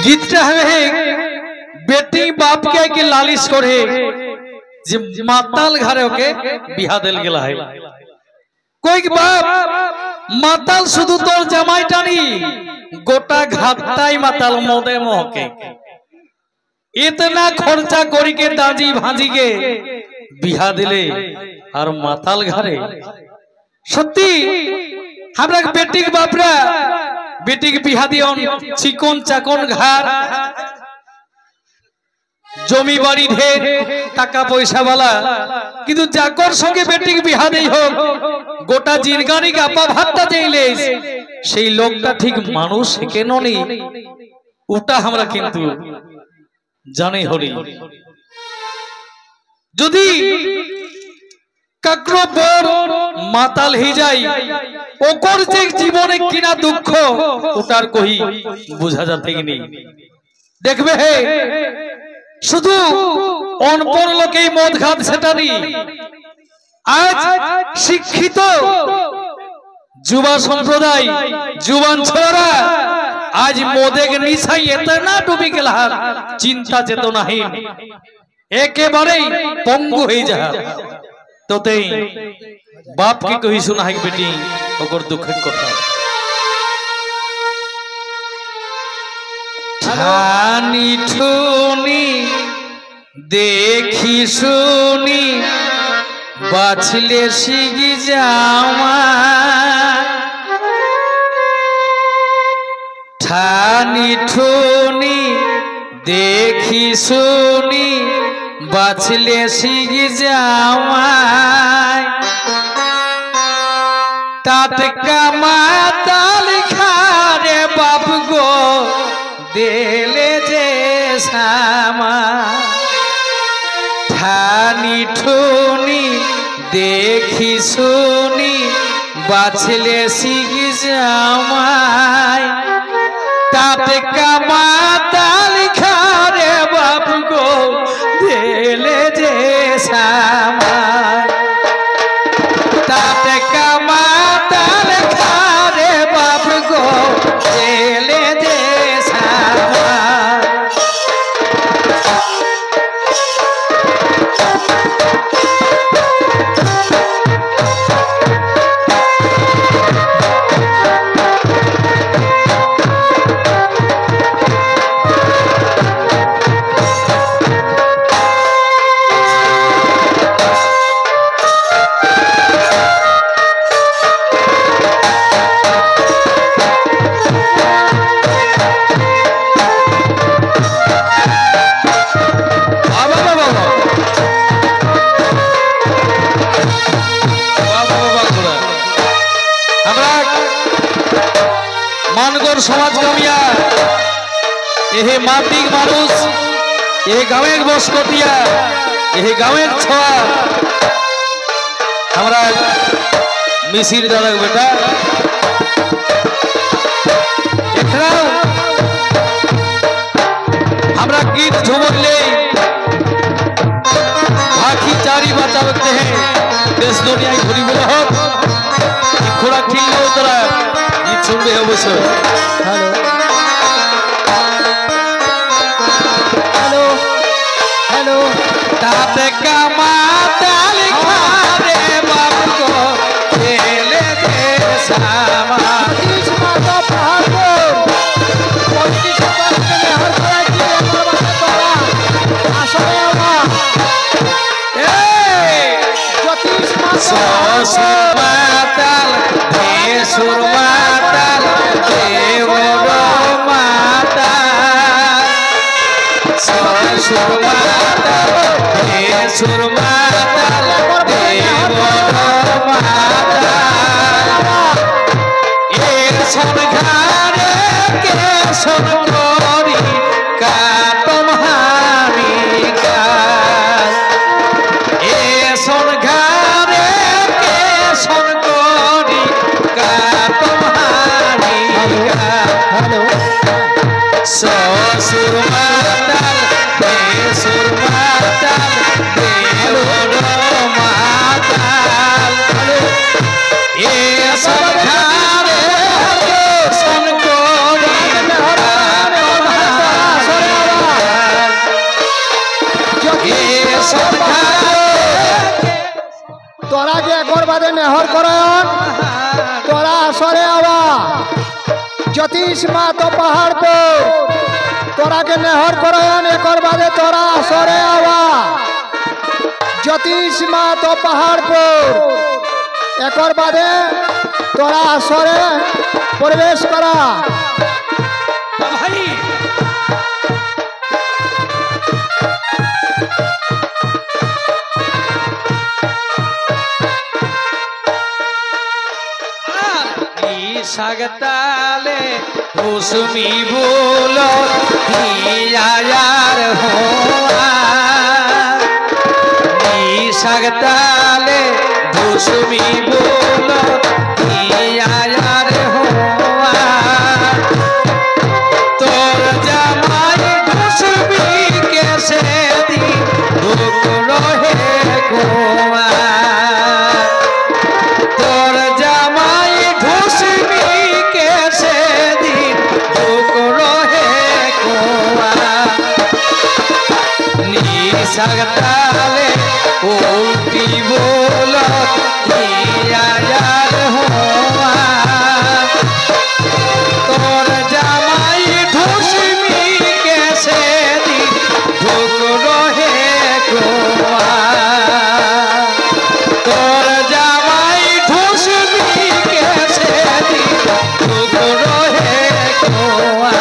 गीतটা হবে बेटी बाप के लालिश करे जे माताल घरे ओके बिहा देल गेला है कोई बाप माताल शुधु तोर जमाई टानी गोटा घाटाई माताल मोदे मोहके इतना खर्चा करी के दाजी भाजी के बिहा दिले और माताल घरे सत्य हमरा बेटी के बापरा बेटी के बिहा दियन चिकन चाकन घर जमी बाड़ी ढेर टाका पैसा वाला किंतु जाकर संगे बेटी के बिहा देई हो गोटा जिनगानी का अपा भातटा देइले সেই লোকটা ঠিক মানুষ কেন নি ওটা আমরা কিন্তু জানি হরি যদি কাকরো বড় মাতাল হই যাই ওকর যে জীবনে কিনা দুঃখ ওটার কই বুঝা যাতে কি নেই দেখবে হে শুধু অনপর লোকেই মদ খাত সেটা নেই আজ শিক্ষিত যুবা সম্প্রদায় जुबान छोरा आज मोदे के निशाई इतना डूबी गेला चिंता चेतनाहीन एकेबारे पंगु हो जा तोते बाप की कही सुना है बेटी ओकर दुखद कथा ठानी ठुनी देखी सुनी बाछले सिगी जामा ठानी ठुनी देखी सुनी बाछले सिगी जामा टाटका माताल खारे बाप गो देले जे सामा ठानी ठुनी देखी सुनी बाछले सिगी जामाय टाटका माताल खारे बाप गो देले जे सामाय टाटका माताल खारे बाप गो देले जे सामाय समाज कामिया ये माटिक मानुष ये गाँव बसकतिया ये गाँव छुआ हमारा मिसिर दादा बेटा हमारा गीत झूमर ले आखी चारी बचा लगते हैं देश दुनिया घुरी बोला हो खोड़ा ठीक लो तोरा गीत सुनबे अवश्य हेलो हेलो हेलो टाटका माताल खारे बाप को देले जे सामा इस माता भागो कोई सबात के हर तरह की बात तोरा आसरे बा ए ज्योतिष माताल देशुर माताल देवर माताल ससुर माताल देशुर माताल देवर माताल एक संघारे के सोनकरी काटम हामी का ए संघारे के सोनकरी काटम हामी का हेलो ससुर माताल देशुर माताल देवर माताल ए संघारे के सोनकरी काटम বাদে নেহর করয়ন তোরা আসরে আবা জ্যোতিষ মা তো পাহাড়পুর তোরাকে নেহর করয়ন একর বাদে তোরা আসরে আবা জ্যোতিষ মা তো পাহাড়পুর একর বাদে তোরা আসরে প্রবেশ করা ভাই sagtale usmi bolo diyar hoa ni sagtale usmi bolo diyar hoa tor jamai usmi kaise di duk rohe goa tor jamai sagtale ulti bolot diyar hoa tor jamai dhusmi kaise di dhuk rohe goa tor jamai dhusmi kaise di dhuk rohe goa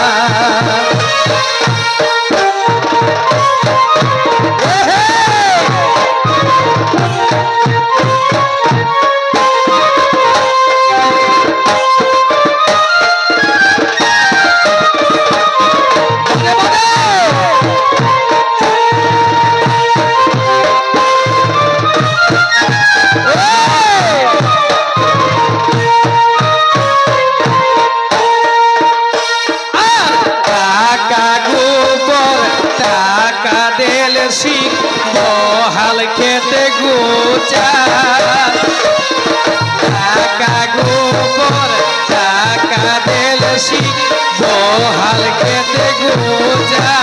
বহাল খেতে গোচা টাকা গোবর টাকা দেল শিখ বহাল খেতে গোচা